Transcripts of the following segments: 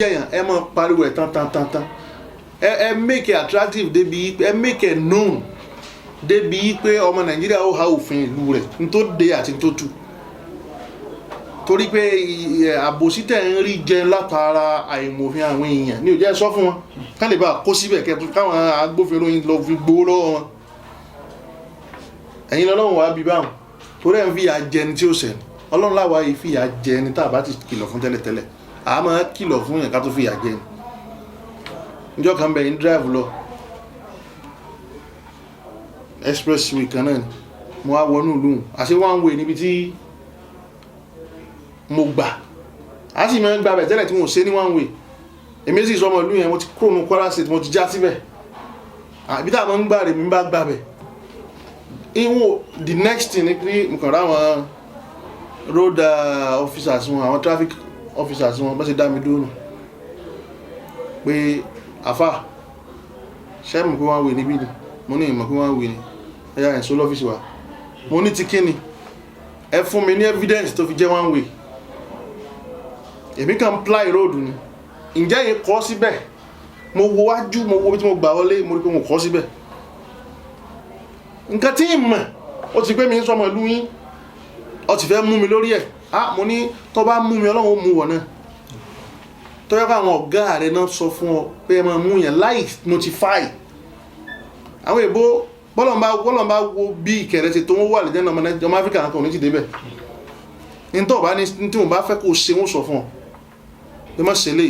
ẹ mọ̀ pariwo ẹ̀ tán ẹ make it attractive débi ẹ make it known débi pé ọmọ Nàìjíríà ó ha òfin ìlú rẹ̀ n tó dé àti tó tú torí pé àbòsí tẹ̀ ń rí jẹ látara àìmọ̀fin àwọn èèyàn ní ó jẹ́ sọ fún wọn ká lè bá kó síbẹ̀ káwọn agbófinró yìí lọ fi gbowó lọ́wọ́ wọn ẹ̀yin lọ́lọ́run wá bí báwọn torí ẹ̀ ń fìyà jẹ ẹni tí ó ṣẹ̀ Ọlọ́run láwa yìí fìyà jẹ ẹni tá a bá ti kìlọ̀ fún tẹ́lẹ̀tẹ́lẹ̀ a máa kìlọ̀ fún yẹn ká tó fìyà jẹ níjọ́ kan bẹ̀ ń drive lọ expressway kan náà mo wá wọnú ìlú àṣẹ one way níbi tí mo gbà á sì máa ń gbàbẹ̀ tẹ́lẹ̀ tí mo ṣe ní one way èmi sì sọmọ ìlú yẹn mo ti kúrò ní Kwara State mo ti já síbẹ̀ àbí tá a máa ń gbà rè mi bá gbàbẹ̀ ìwọ̀n the next thing ni pé mo kàn ráwọn road officers wọn àwọn traffic officers wọn bá ṣe dá mi dúró pé àfà ṣe mọ̀ pé wọ́n wè níbí ni mo ní ìmọ̀ pé wọ́n wè ní ẹ̀yà ẹ̀sọ́ lọ́fíìsì wa mo ní ti kíni ẹ fún mi ní evidence tó fi jẹ́ one way èmi kàn ply road ni ǹjẹ́ yìí kọ́ síbẹ̀ mo wo wájú mo wo bí tí mo gbà wọlé mo rí pé mo kọ́ síbẹ̀ nǹkan tí ń mọ̀ ó ti pé mi ń sọmọ ìlú yín ó ti fẹ́ mú mi lórí ẹ̀ mo ní tó bá mú mi Ọlọ́run ó mú wọ̀ náà tó yẹ káwọn ọ̀gá rẹ̀ náà sọ fún ọ pé ẹ máa mú yẹn láì notify àwọn èbó bọ́lọ̀mbá wo bí ìkẹrẹ ti tó wọ́n wà lẹ́jẹ́ ọmọ Áfíríkà náà kò ní ti débẹ̀ ní tó bá ní tí wọ́n bá fẹ́ kó ṣe wọ́n sọ fún ọ pé má ṣe lè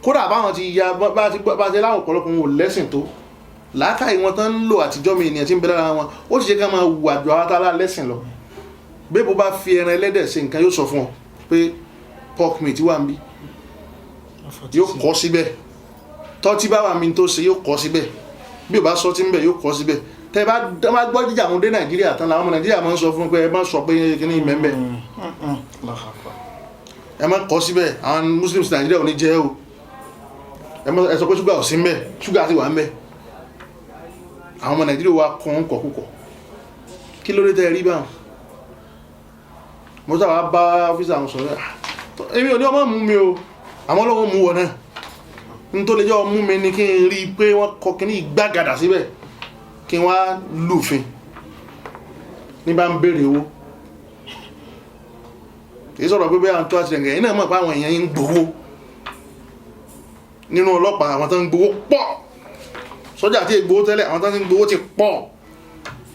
kódà báwọn ti ya bá ti láwọn ọ̀pọ̀lọpọ̀ wọn ò lẹ́sìn tó làákàyè wọn tán ń lò àtijọ́ mi ènìyàn tí ń bẹ lára wọn ó ti ṣe ká máa wù àjọ àtàlà lẹ́sìn lọ bí bó bá fi ẹran ẹlẹ́dẹ̀ ṣe nǹkan yóò sọ fún ọ pé pork meat wà ń bí yóò kọ́ síbẹ̀ tọ́tí bá wà mí tó ṣe yóò kọ́ síbẹ̀ bí o bá sọ tí ń bẹ̀ yóò kọ́ síbẹ̀ tẹ́ bá gbọ́ jíjà àwọn dé Nàìjíríà tán làwọn ọmọ Nàìjíríà máa ń sọ fún pé ẹ má sọ pé kíní ìmẹ́ńbẹ̀ ẹ má kọ́ síbẹ̀ àwọn Muslims Nàìjíríà ò ní jẹ́ o ẹ sọ pé ṣúgà ò sí ń bẹ̀ ṣúgà ti wà ń bẹ̀ àwọn ọmọ Nàìjíríà wa kọ́ ń kọ́ púpọ̀ kí ló dé tẹ́ rí báwọn mo sábà bá ọ́fíìsì àwọn sọ̀rọ̀ èmi ò ní ọmọ mú mi o àmọ́ lọ́wọ́ mú wọ̀ náà ní tó lè jẹ́ ọmú mi ní kí n rí pé wọ́n kọ kí ní ìgbàgàdà síbẹ̀ kí wọ́n á lùfin ní bá ń bèèrè owó kìí sọ̀rọ̀ pé bẹ́ẹ̀ tó àti ẹ̀gẹ̀ iná mọ̀ pé àwọn èèyàn ń gbowó nínú ọlọ́pàá àwọn tó ń gbowó pọ̀ sọ́jà tí gbowó tẹ́lẹ̀ àwọn tó ń gbowó ti pọ̀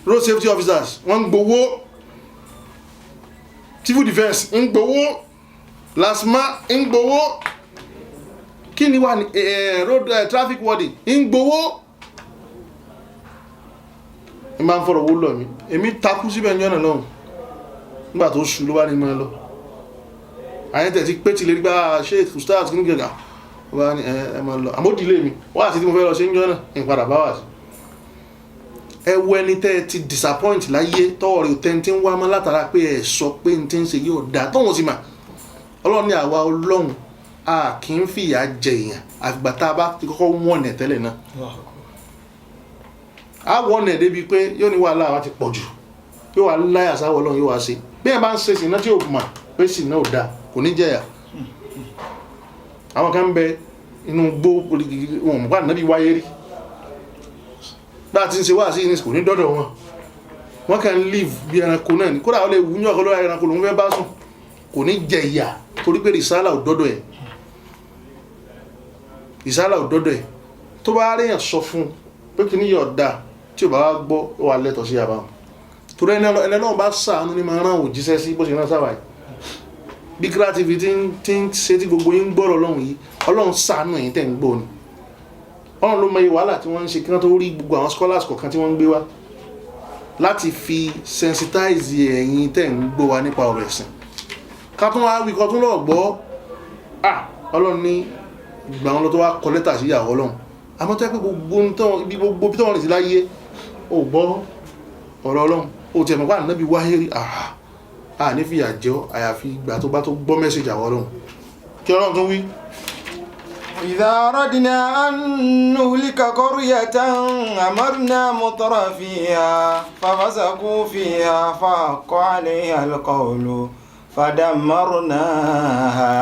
road safety officers wọ́n ń gbowó civil defense ń gbowó lasma ń gbowó kí ni wà ní road traffic warden ń gbowó ń bá ń fọ̀rọ̀ owó lọ mi èmi takú síbẹ̀ ń yọ́nà lọ́hùn nígbà tó ṣù ló wá ní mọ́ lọ àyẹ́tẹ̀ ti pé ti lè rí gbá ṣe ustaz kí ní gẹ̀gà wá ní ẹmọ lọ àmódìlé mi wá àti tí mo fẹ́ lọ ṣe ń yọ́nà ìpadà bá wà sí ẹwọ ẹni tẹ́ ti disappoint láyé tọ́wọ̀ rẹ̀ tẹ́ ti ń wá mọ́ látara pé ẹ sọ pé n ti ń ṣe yóò dá tóhun sí mà Ọlọ́run ní àwa Ọlọ́run a kì í fìyà jẹ èèyàn àgbà tá a bá ti kọ́kọ́ wọ́n ẹ̀ tẹ́lẹ̀ náà a wọ́n ẹ̀ débi pé yóò ní wàhálà wa ti pọ̀ jù yóò wá láyà sáwọ́ Ọlọ́run yóò wá ṣe bí ẹ bá ń ṣe sí iná tí ò mà pé sí iná ò dáa kò ní jẹ̀yà àwọn kan ń bẹ inú gbó wọn mọ̀ pàdé náà bí wáyé rí bá ti ń ṣe wá sí ní kò ní dọ́dọ̀ wọn wọ́n kàn live bí ẹranko náà ní kódà ó lè wúnyọ́ ọkọ̀ lórí ẹranko lòun fẹ́ bá sùn kò ní jẹ ìyà torí pé rìsálà ò dọ́dọ̀ ẹ̀ rìsálà ò dọ́dọ̀ ẹ̀ tó bá ríyàn sọ fún pé kí ní yọ̀ dá tí ò bá wá gbọ́ ó wà lẹ́tọ̀ sí àbá torí ẹni náà bá sàánú ní máa rán òjíṣẹ́ sí bó ṣe rán sáwà yìí bí creativity ti ń ṣe tí gbogbo yín gbọ́rọ̀ Ọlọ́run yìí Ọlọ́run sàánú ẹ̀yin tẹ̀ ń gbọ́ ni Ọlọ́run ló mọ iye wàhálà tí wọ́n ń ṣe kí wọ́n tó rí gbogbo àwọn scholars kọ̀ọ̀kan tí wọ́n ń gbé wá láti fi sensitize ẹ̀yin tẹ̀ ń gbọ́ wa nípa ọ̀rọ̀ ẹ̀sìn ká tún wá wí kọ́ tún lọ́ọ̀ gbọ́ Ọlọ́run ní ìgbà wọn lọ tó wá kọ lẹ́tà sí ìyàwó Ọlọ́run àmọ́ tó yẹ pé gbogbo bí tọ́wọ́n rìn sí láyé ó gbọ́ ọ̀rọ̀ Ọlọ́run ó ti ẹ̀mọ̀ pàdé náà bí wáyé rí ní fìyà jẹ ọ́ àyàfi ìgbà tó bá tó gbọ́ mẹ́sẹ̀jì àwọn Ọlọ́run kí Ọlọ́run tó wí إذا أردنا أن نهلك قرية أمرنا مطر فيها ففسقوا فيها فحق عليها القول فدمرناها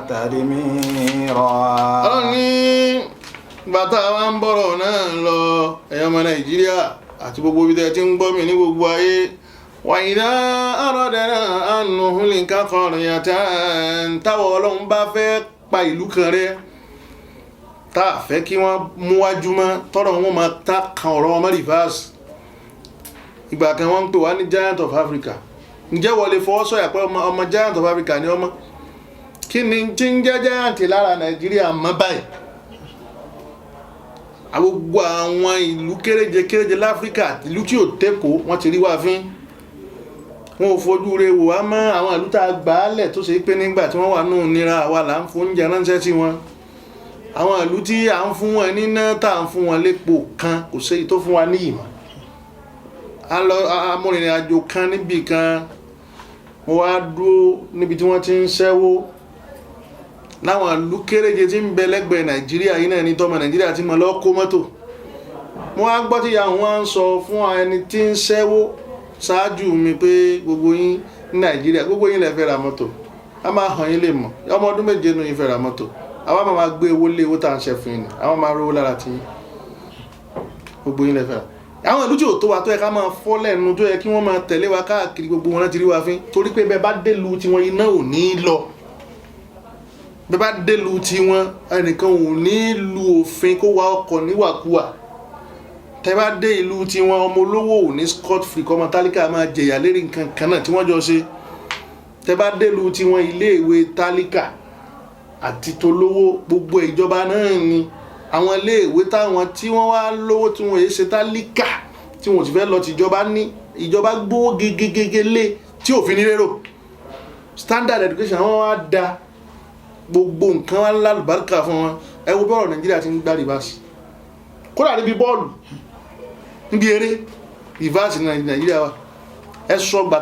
تدميرا. ọlọ́run ní bàtà wa ń bọ̀rọ̀ náà lọ ẹ̀yọ́ ọmọ Nàìjíríà àti gbogbo ibi tẹ́ ti ń gbọ́ mi ní gbogbo ayé. وإذا أردنا أن نهلك قرية táwọn ọlọ́run bá fẹ́ pa ìlú kan rẹ́ tá a fẹ́ kí wọ́n mú wájú mọ́ tọ́rọ̀ wọn máa ta kan ọ̀rọ̀ wọn mọ́ reverse. ìgbà kan wọ́n ń pè wá ní Giant of Africa. ǹjẹ́ wọ́n lè fọwọ́ sọ̀yà pé ọmọ Giant of Africa ni ọmọ? kí ni tí ń jẹ́ Giant lára Nàìjíríà mọ́ báyìí? gbogbo àwọn ìlú kéréje kéréje láfíríkà ìlú tí ò tẹ́kọ̀ọ́ wọ́n ti rí wá fín. wọn ò fojú re wò wá mọ́ àwọn ìlú tá a gbà á lẹ̀ tó ṣe pé nígbà tí wọ́n wà nù nira àwa là ń fún oúnjẹ ránṣẹ́ sí wọn. àwọn ìlú tí à ń fún wọn níná tá à ń fún wọn lépo kan kò séyìí tó fún wa ní ìmọ̀. amúrìnrìn àjò kan níbì kan mo wá dúró níbi tí wọ́n ti ń ṣẹ́wó láwọn ìlú kéréje tí ń bẹ lẹ́gbẹ̀ẹ́ Nàìjíríà yìí náà ní tọ́mọ Nàìjíríà tí mo lọ kó mọ́tò. mo wá gbọ́ tí ìyá wọn ń sọ fún ẹni tí ń ṣẹ́wó ṣáájú mi pé gbogbo yín ní Nàìjíríà gbogbo yín lè fẹ́ ra mọ́tò a máa hàn yín lè mọ̀ ọmọ ọdún méje nù yín fẹ́ ra mọ́tò àwọn máa gbé owó lé owó tá à ń ṣe fún yín àwọn máa rówó lára tí gbogbo yín lè fẹ́ ra. àwọn ìlú tí ò tó wa tó yẹ ká máa fọ́ lẹ́nu tó yẹ kí wọ́n máa tẹ̀lé wa káàkiri gbogbo wọn láti rí wa fín torí pé bẹ́ẹ̀ bá délu tiwọn iná ò ní lọ bẹ́ẹ̀ bá délu tiwọn ẹnìkan ò ní lu òfin kó wa ọkọ̀ níwàkuwà tẹ́ bá dé ìlú tí wọn ọmọ olówó ò ní scot free kọ́mọ tálíkà máa jẹ̀yà lérí nǹkan kan náà tí wọ́n jọ ṣe. tẹ́ bá dé ìlú tí wọn iléèwé tálíkà àti tolówó gbogbo ìjọba náà ni àwọn iléèwé táwọn tí wọ́n wá lówó tí wọ́n yé ṣe tálíkà tí wọ́n ti fẹ́ lọ tìjọba ní ìjọba gbówó gegegege lé tí òfin ní rérò standard education wọn wá da gbogbo nǹkan wá lálùbáríkà fún wọn. ẹ wo bọ́ọ̀rọ̀ Nàìjíríà ti ń gbá rìbáàsì kódà níbi bọ́ọ̀lù níbi eré rìvásì Nàìjíríà wa. ẹ sọ gbà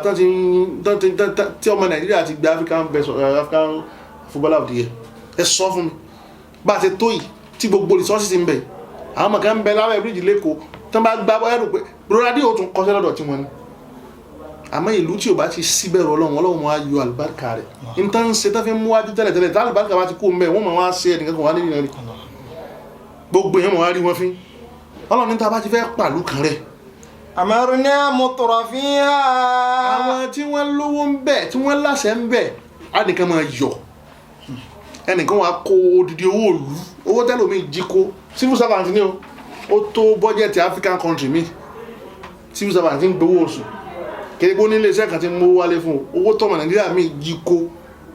tí ọmọ Nàìjíríà ti gba African Footballer of the Year. ẹ sọ fún mi bá a ṣe tó yìí tí gbogbo resources ń bẹ àwọn ọmọ kan ń bẹ lábẹ́ bíríjì lẹ́kọ̀ọ́ tí wọ́n bá gbá ẹrù pé Ronaldo tún kọ́ṣẹ́ lọ́dọ̀ tí wọ́n ní. àmọ́ ìlú tí ò bá ti síbẹ̀rù Ọlọ́run máa yọ àlùbáríkà rẹ̀ nítorí ń ṣe tó fi mú wájú tẹ́lẹ̀ tá àlùbáríkà bá ti kó mẹ́ wọ́n máa wá ṣe ẹnìkan kan wá nílùú rẹ̀ gbogbo èèyàn máa wá rí wọn fín. Ọlọ́run ní tá a bá ti fẹ́ pàlú kan rẹ̀. أمرنا مترفيها. àwọn tí wọ́n lówó ń bẹ tí wọ́n láṣẹ ń bẹ ẹnìkan máa yọ ẹnìkan wàá kó odidi owó òlu owó tẹ́lómi jí kó civil servant ni ó tó bọ́jẹ̀tì African country mi civil servant ń gbowó oṣù kéde kó nílé iṣẹ́ kan ti mú wálé fún owó tọ́mọ Nàìjíríà mi jí kó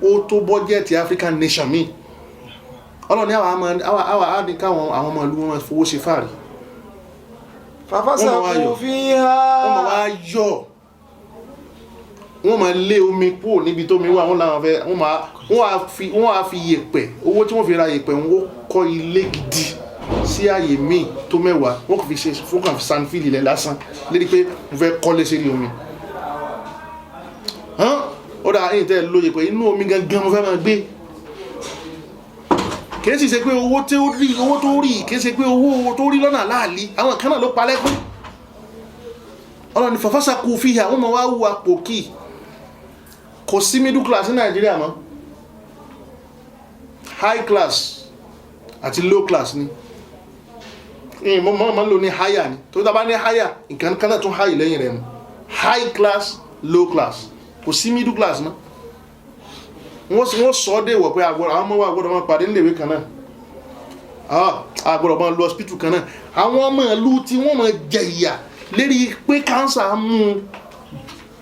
ó tó bọ́jẹ̀tì African nation mi. Ọlọ́run ní àwọn àdìká àwọn ọmọ ìlú wọn fowó ṣe fáàrí. ففسقوا فيها. wọ́n máa wá yọ̀ wọ́n máa lé omi kúrò níbi tó mi wà wọ́n làwọn fẹ́ wọ́n á fi yèpẹ̀ owó tí wọ́n fi ra yèpẹ̀ wọ́n kọ́ ilé gidi sí ààyè míì tó mẹ́wàá wọ́n kò fi ṣe fúnkàn sanfìlì lẹ̀ lásán lérí pé mo fẹ́ kọ́lé sí omi. ó dà ẹ̀yìn tẹ́ ẹ lóye pé inú omi gangan mo fẹ́ máa gbé. kìí sì ṣe pé owó tó rí kìí ṣe pé owó tó rí lọ́nà láàlí àwọn kan náà ló palẹ́ kú. Ọlọ́run ní fafasaqu fiha wọ́n mọ̀ wá wù àpò kí kò sí middle class ní Nàìjíríà mọ́ high class àti low class ni mọ́ lò ní higher ni tó dábàá ní higher nǹkan kan náà tún high lẹ́yìn rẹ̀ ni high class low class kò sí middle class mọ́. wọ́n sọ ọ́ dé wọ̀ pé àwọn ọmọ wa gbọ́dọ̀ máa pàdé níléèwé kan náà àgbọ̀dọ̀ máa lọ hospital kan náà àwọn ọmọ ìlú tí wọ́n máa jẹ ìyà lérí pé cancer mú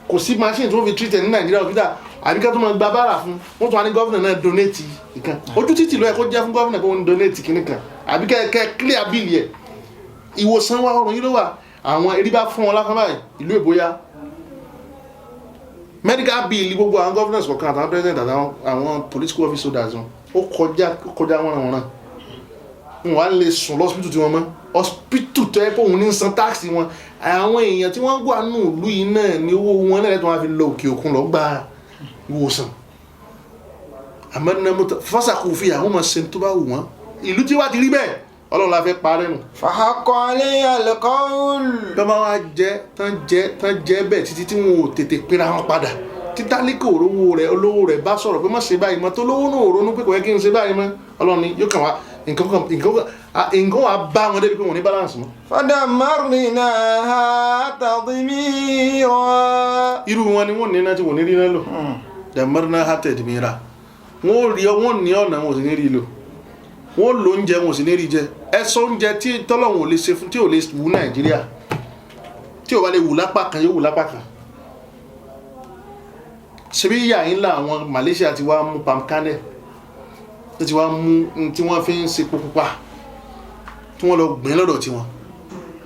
kò sí machine tó fi treat ní Nàìjíríà hospital àbí ká tó máa gba bára fún wọ́n tún wá ní gọ́vnà náà donate ìkan ojú títì ló yẹ kó jẹ́ fún gọ́vnà pé wọ́n ń donate kìíní kan àbí kẹ́ clear bill yẹ ìwòsàn wa ọrùn yìí ló wà àwọn erí bá fún wọn lápá báyìí ìlú èbóyá medical bill gbogbo àwọn governors kọ̀ọ̀kan àtàwọn president àtàwọn àwọn political office holders wọn ó kọjá wọn ràn wọn wà lè sùn lọ́sípítù tí wọ́n mọ́ hospital tó yẹ pé òun ní san táàsì wọn àwọn èèyàn tí wọ́n gbà nù ìlú yìí náà ní owó wọn náà tó wọ́n fi lọ òkè òkun lọ gba ìwòsàn àmọ́ ní fásakù fi àwọn ọmọ ṣe tó bá wù wọ́n ìlú tí wàá ti rí bẹ́ẹ̀ Ọlọ́run la fẹ́ parẹ́ nù. فحق عليها القول. bí wọ́n bá wá jẹ́ tán jẹ́ bẹ́ẹ̀ títí tí wọn ò tètè pera wọn padà títálíkò olówó rẹ̀ bá sọ̀rọ̀ pé má ṣe báyìí mọ́ tó lówó náà ronú pé kò yẹ kí n ṣe báyìí mọ́ Ọlọ́run ni yóò kàn wá nǹkan wà bá wọn débi pé wọn ní balance mọ́. فدمرناها تدميرا. irú wọn ni wọ́n ní iná tí wọ́n ní rí náà lò damarnaha tadmira. wọ́n ní ọ̀nà wọn ò sì ní rí lò, wọ́n lo oúnjẹ wọn ò sì ní rí jẹ. ẹ̀sọ́ oúnjẹ tí tọ́lọ́run ò lè ṣe fún tí ò lè wù Nàìjíríà, tí ò bá lè wù lápá kan yóò wù lápá kan. ṣebí ìyá yín ńlá àwọn Malaysia ti wá mú palm kernel, tí wá mú tí wọ́n fi ń ṣe epo pupa tí wọ́n lọ gbìn lọ́dọ̀ tí wọn.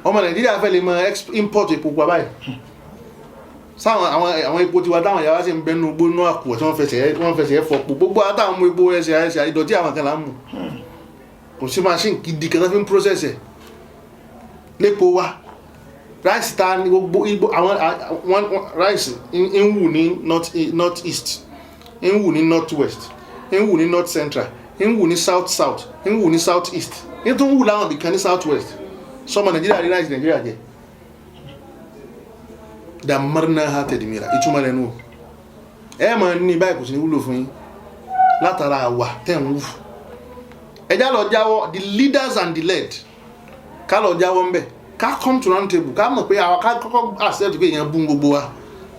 ọmọ Nàìjíríà fẹ́ lè mọ import epo pupa báyìí. sáwọn àwọn epo tiwa táwọn yàrá sì ń bẹnu gbóná àkùọ̀ tí wọ́n fẹsẹ̀ fọpo gbogbo àtàwọn mú epo ẹsẹ̀ ìdọ̀tí àwọn kan là ń mú. kò sí machine gidi kan tó fi ń process ẹ̀ lépo wa. rice ta ni gbogbo àwọn rice ń wù ní north east, ń wù ní north west, ń wù ní north central, ń wù ní south ń wù ní south east, ń tún wù láwọn ibìkan ní south west. sọmọ Nàìjíríà rí rice Nàìjíríà jẹ. damarnaha tadmira ìtumọ̀ rẹ̀ nù. ẹ máa ní báyìí kò sí ní wúlò fún yín látara àwà tẹ̀ ń wù. ẹjá lọ jáwọ́ the leaders and the led ká lọ jáwọ́ ń bẹ̀, ká come to round table, ká mọ̀ pé àwọn ká kọ́kọ́ accept pé èèyàn bú gbogbo wa.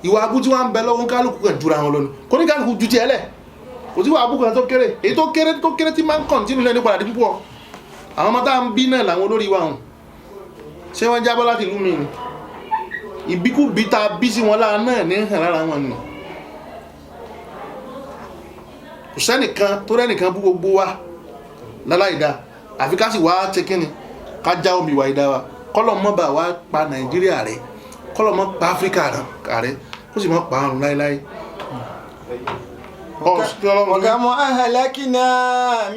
ìwà abú tí wọ́n ń bẹ lọ́wọ́ kálukú kan jura wọn lọ́nu, kò ní kálukú ju tiẹ̀ lẹ̀. kò sí ìwà abú kan tó kéré, èyí tó kéré tí máa ń continue lẹ́nu padà di púpọ̀. àwọn ọmọ tá à ń bí náà làwọn olórí wa hàn, ṣé wọ́n jábọ́ láti ìlú mi ni? ìbíkúbí ta bí sí wọn lára náà ní hàn lára wọn nù. kò sẹ́nìkan tó rẹ́nìkan bú gbogbo wa láláìdá, àfi ká sì wá ṣe kíni ká já omi ìwà ìdá wa. kọ́lọ̀ mọ́ bá wa pa Nàìjíríà rẹ̀, kọ́lọ̀ mọ́ pa Áfíríkà rẹ̀, kó sì mọ́ pa àrùn láíláí. وكم أهلكنا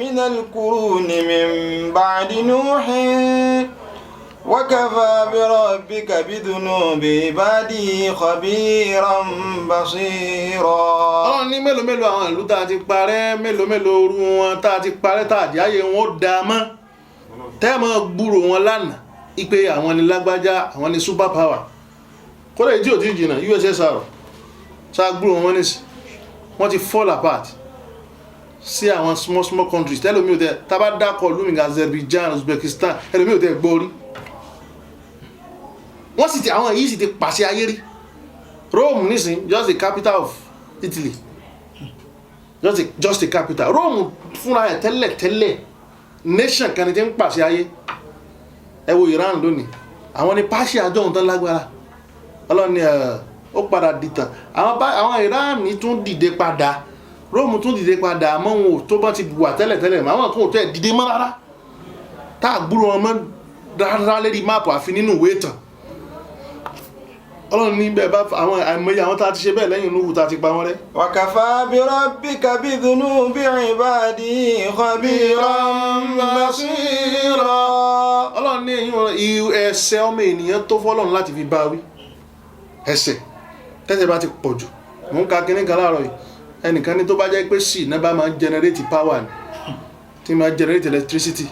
من القرون من بعد نوح وكفى بربك بذنوب عباده خبيرا بصيرا. Ọlọ́run ní mélòó mélòó àwọn ìlú tá a ti parẹ́, mélòó mélòó orú wọn tá a ti parẹ́ tá àdí ayé wọn ó dáa mọ́ tẹ́ẹ̀mọ́ gbúrò wọn lánàá ipe àwọn ni lágbájá, àwọn ni super power. kódà ìdí ò tí jìnnà USSR ṣáà gbúrò wọn nísì wọ́n ti fall apart sí àwọn small countries tẹ́lómi ò tẹ́ tábà dákọ̀ lómi Azerbaijan, Uzbekistan ẹlòmí ò tẹ́ gbọ́ rí. wọ́n sì ti àwọn yìí sì ti pàṣẹ ayé rí. Rome nísìn just the capital of Italy, just the capital. Rome fúnra ẹ̀ tẹ́lẹ̀ nation kan ní ti ń pàṣẹ ayé. ẹ wo Iran lónìí, àwọn ni Persia àjọ òun tán lágbára. Ọlọ́ni ó padà dìtàn, àwọn Iran tún dìde padà, Rome tún dìde padà, àmọ́ wọn ò tó bá ti wà tẹ́lẹ̀ mọ́, àwọn kan ò tẹ́ dìde mọ́ rárá. tá a gbúrò wọn mọ́ rárá lérí máàpù àfi nínú ìwé ìtàn. Ọlọ́run ní bẹ́ẹ̀ bá àwọn àìmọye àwọn tá a ti ṣe bẹ́ẹ̀ lẹ́yìn Núhù tá a ti pa wọ́n rẹ́. wa kafa bi rabbika bi dhunubi ibadihi khabiran basira. Ọlọ́run ní ẹ̀yìn ẹ̀ṣẹ̀ ọmọ ènìyàn tó fọ́lọ́run láti fi bá wí. ẹ̀ṣẹ̀ tẹ́ṣẹ̀ bá ti pọ̀ jù. mò ń ka kíní kan láàárọ̀ yìí, ẹnìkan ní tó bá jẹ́ pé sì náà bá máa generate power ni, tí máa generate electricity,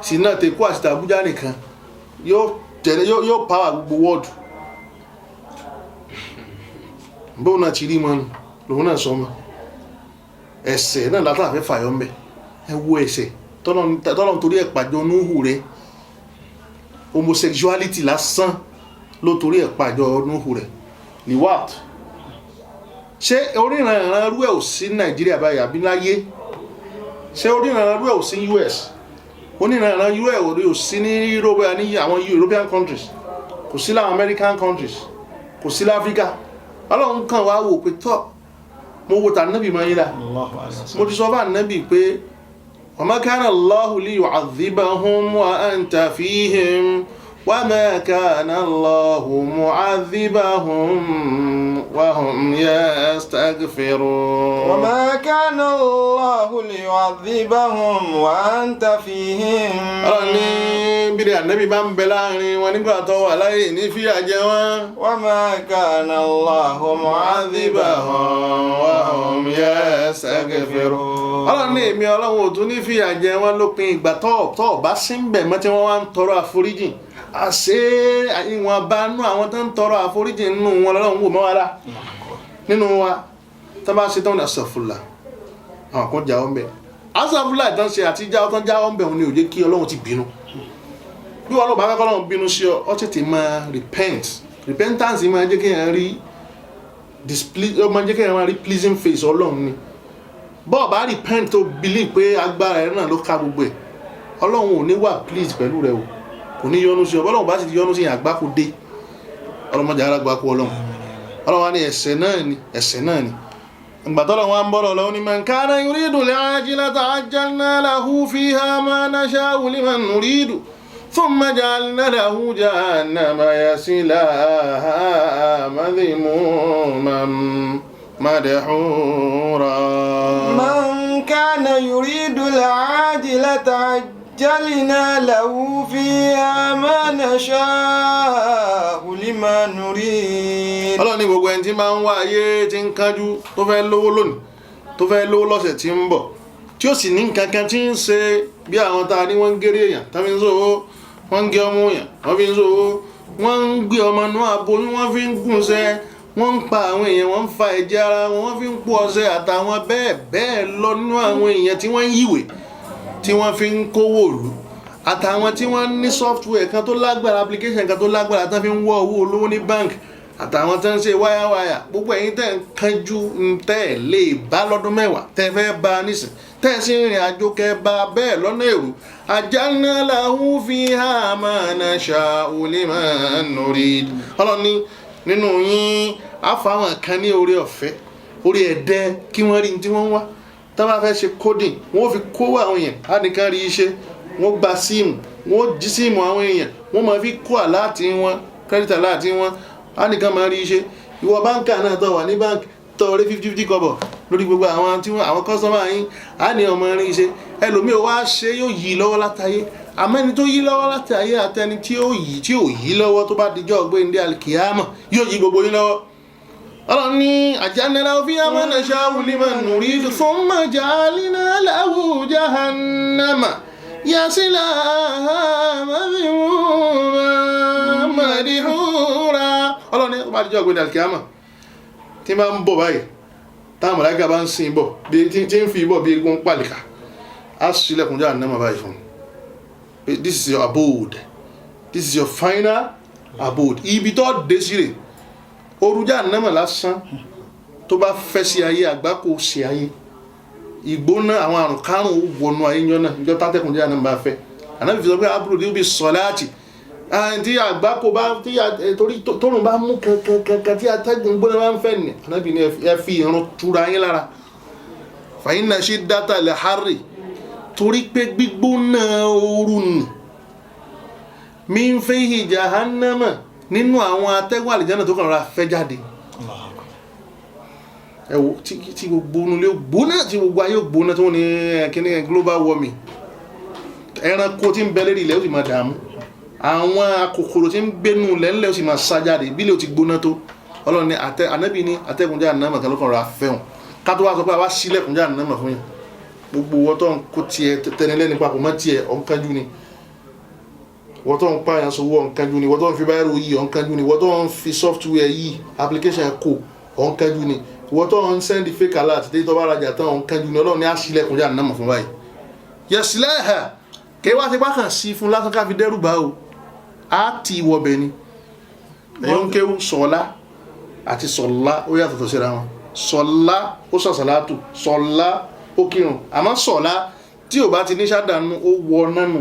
sì náà tẹ̀kọ́ àti Àbújá nìkan yóò power gbogbo world. bóun náà ti rí mọ́nu lòun náà sọ mọ́. ẹ̀ṣẹ̀ náà látà fẹ́ fàyọ́ mbẹ́. ẹ wo ẹ̀ṣẹ̀ tọ́lọ́run torí ẹ̀ pàjọ Núhù rẹ̀, homosexuality lásán ló torí ẹ̀ pàjọ Núhù rẹ̀. ní what? ṣé oríran rú ẹ̀ ò sí Nàìjíríà báyìí àbí láyé? ṣé oríran rú ẹ̀ ò sí US? oníran rú ẹ̀ ò sí ní àwọn European countries, kò sí láwọn American countries, kò sí láfíríkà. Ọlọ́run kan wá wò pé tọ́ mo wo tà nábì mọ́ yíra, mo ti sọ bá nábì pé wa ma kana Allahu liyu'adhibahum wa anta fihim wa ma kana Allahu mu'adhibahum wa hum yastaghfirun. wa ma kana Allahu liyu'adhibahum wa anta fihim. Ọlọ́run ní bíi ànábì bá ń bẹ láàrin wọn nígbà tó wà láyé ní fìyà jẹ wọn. wa ma kana Allahu mu'adhibahum wa hum yastaghfirun. Ọlọ́run ní èmi Ọlọ́run ò tún ní fìyà jẹ wọn lópin ìgbà tó bá sí ń bẹ̀ mọ́ tí wọ́n wá ń tọrọ àforíjì. àṣé ìwọ̀n bá nú àwọn tó ń tọrọ àforíjì nínú wọn lọ́lọ́run wò mọ́ wa lá. nínú wa tá bá ṣe tán ní astaghfirullah àwọn kan jáwọ́ ń bẹ̀ astaghfirullah ìtàn ṣe àti jáwọ́ ń bẹ̀ òun ni ò jẹ́ kí Ọlọ́run ti bínú bí wọn lọ bá kọ́ Ọlọ́run bínú sí ọ tètè máa repentance máa jẹ́ kéèyàn rí máa jẹ́ kéèyàn máa rí pleasing face Ọlọ́run ni bọ́ọ̀ bá repent tó believe pé agbára ẹ̀ náà ló ká gbogbo ẹ̀ Ọlọ́run ò ní wà please pẹ̀lú rẹ o kò ní yọ́nú sí ọ bọ́lọ́run bá sì ti yọ́nú sí yàn àgbákò dé ọlọ́mọdé alágbákò Ọlọ́run wá ní ẹ̀ṣẹ̀ náà ni ìgbàtọ́lọ̀ wọn bọ́rọ̀ lọ ní man kana yuridu al-ajilata ajjalna lahu fiha ma nasha'u liman nuridu thumma ja'alna lahu jahannama yasilaha madhmuman madhura. Man kana yuridu al-ajilata ajjalna lahu fiha ma nasha'u liman nurid. Ọlọ́run ní gbogbo ẹni tí máa ń wá ayé tí ń kánjú tó fẹ́ lówó lónìí tó fẹ́ lówó lọ́sẹ̀ tí ń bọ̀ tí ó sì ní nǹkan kan tí ń ṣe bí àwọn tá a ní wọ́n ń géré èèyàn tá fi ń sòwò wọ́n ń gé ọmọ èèyàn wọ́n fi ń sòwò wọ́n ń gbé ọmọ inú aboyún wọ́n fi ń gúnṣẹ́ wọ́n ń pa àwọn èèyàn wọ́n ń fa ẹ̀jẹ̀ ara wọn wọ́n fi ń pò ọṣẹ àtàwọn bẹ́ẹ̀ bẹ́ẹ̀ lọ nínú àwọn èèyàn tí wọ́n ń yíwèé tí wọ́n fi ń kówó ìlú àtàwọn tí wọ́n ní software kan tó lágbára application kan tó lágbára tán fi ń wọ́ owó olówó ní bank àtàwọn tán ń ṣe wáyáwáyà gbogbo ẹ̀yin tẹ́ ń kánjú tẹ́ ẹ̀ lè bá lọ́dún mẹ́wàá tẹ́ fẹ́ bá nísìn tẹ́ ẹ̀ sí ìrìn àjò kẹ́ bá bẹ́ẹ̀ lọ́nà èrò ajjalna lahu fiha ma nasha'u liman nurid. Ọlọ́ni nínú yín àfàwọn kan ní orí ọ̀fẹ́ orí ẹ̀dẹ́ kí wọ́n rí ní tí wọ́n wá tá bá fẹ́ ṣe coding wọ́n fi kó àwọn èèyàn á nìkan rí iṣẹ́ wọ́n gba síìmù wọ́n jí síìmù àwọn èèyàn wọ́n máa fi kó àláàtì wọn kírẹ́dìtì àláàtì wọn á nìkan máa rí iṣẹ́ ìwọ báńkà náà tó wà ní báńkì tó rí 50 kọ́bọ̀ lórí gbogbo àwọn tí àwọn kọ́sọ́mà yín á ní ọmọ rí iṣẹ́ ẹlòmíì wá ṣe yóò yí lọ́wọ́ látàyé àmẹ́ni tó yí lọ́wọ́ látàyé àtẹni tí ò yí lọ́wọ́ tó bá dijọ́ ọgbẹ́ndé alikiyama yóò yí gbogbo yín lọ́wọ́. Ọlọ́run ní ajjalna lahu fiha ma nasha'u liman nuridu thumma ja'alna lahu jahannama yasilaha madhmuman madhura. Ọlọ́run ní ó bá dijọ́ ọgbẹ́ndé alikiyama tí máa ń bọ̀ báyìí táwọn màláíkà bá ń sin bọ̀ tí ń fi bọ̀ bí egun pàlìkà á sílẹ̀kùn jahannama báyìí fún un. This is your abode. This is your final abode. Ibi tó dé sí rè oru jahannama lásán tó bá fẹ́ sí ayé àgbákò sí ayé ìgbóná àwọn àrùn kárùn wọnú ayé yọ́nà ìjọ tátẹ́kùn jahannama bá fẹ́ Ànábì fi sọ pé abúrò ní bí sọláàtì tí àgbákò bá torí tóòrùn bá mú kankan tí atẹ́gùn gbóná bá ń fẹ́ ní Ànábì ní ẹ fi ìrun túra yín lára fa inna shiddatal harri torí pé gbígbóná ooru nì min fihi jahannama nínú àwọn atẹ́gùn àlìjánà tó kàn rà fẹ́ jáde ẹ̀wọ̀ tí gbogbo onúlé gbóná tí gbogbo ayé gbóná tí wọ́n ní kíní global warming ẹranko tí ń bẹ lérí ilẹ̀ ó sì máa dààmú àwọn akòkòrò tí ń gbénú lẹ́lẹ́ ó sì máa sá jáde bílẹ̀ ó ti gbóná tó Ọlọ́run ní Ànábì ní atẹ́gùn jahannama kan ló kàn rà fẹ́hùn ká tó wá sọ pé àwa sílẹ̀kùn jahannama fún yàn gbogbo wọ́n tó ń kó tiẹ̀ tẹnilẹ́ nípa kò mọ́ tiẹ̀ ọ̀nkájú ni wọ́n tó ń pààyàn sọ wọ́n ọ̀nkájú ni wọ́n tó ń fi báyìí yìí ọ̀nkájú ni wọ́n tó ń fi software yìí application kò ọ̀nkájú ni wọ́n tó ń send fake alert tí tó bá rajà tán ọ̀nkájú ni Ọlọ́run ní àṣìlẹ̀kùn jahannama fún báyìí yasilaha kí wá ti bá kàn sí fún lásán ká fi dẹ́rù bá o á ti wọbẹ̀ ni ẹ̀yọ́ ń kéwù sọ̀lá àti sọ̀lá ó yàtọ̀ síra wọn sọ̀lá ó sọ̀sàlátù sọ̀lá ó kírun àmọ́ sọ̀lá tí ò bá ti ní ṣàdánù ó wọ náà nù